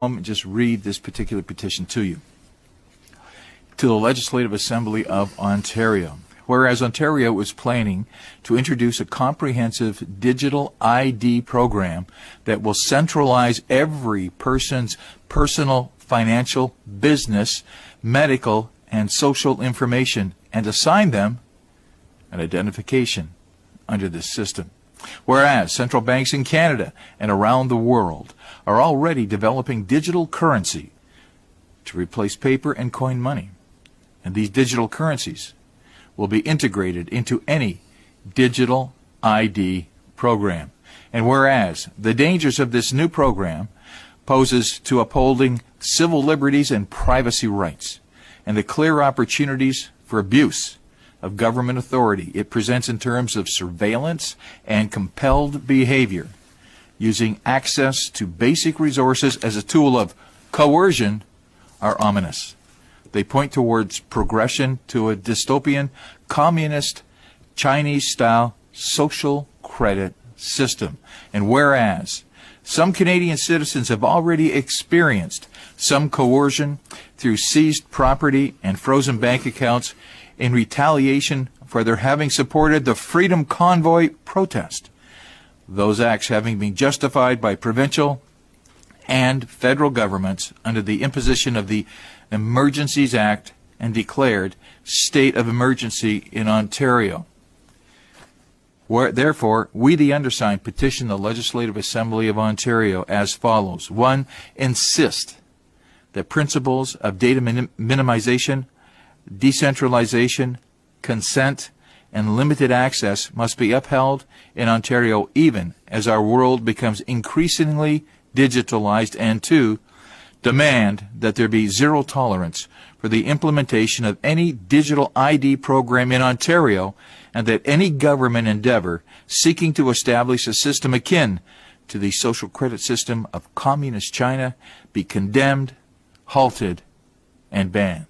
and just read this particular petition to you. To the Legislative Assembly of Ontario. Whereas Ontario is planning to introduce a comprehensive digital ID program that will centralize every person's personal, financial, business, medical, and social information and assign them an identification under this system. Whereas central banks in Canada and around the world are already developing digital currency to replace paper and coin money. And these digital currencies will be integrated into any digital ID program. And whereas the dangers of this new program poses to upholding civil liberties and privacy rights, and the clear opportunities for abuse of government authority it presents in terms of surveillance and compelled behavior, using access to basic resources as a tool of coercion, are ominous. They point towards progression to a dystopian, communist, Chinese-style social credit system. And whereas some Canadian citizens have already experienced some coercion through seized property and frozen bank accounts in retaliation for their having supported the Freedom Convoy protest, those acts having been justified by provincial and federal governments under the imposition of the Emergencies Act and declared state of emergency in Ontario. Therefore, we, the undersigned, petition the Legislative Assembly of Ontario as follows. 1. Insist that principles of data minimization, decentralization, consent, and limited access must be upheld in Ontario even as our world becomes increasingly digitalized. And 2. Demand that there be zero tolerance for the implementation of any digital ID program in Ontario, and that any government endeavor seeking to establish a system akin to the social credit system of Communist China be condemned, halted, and banned.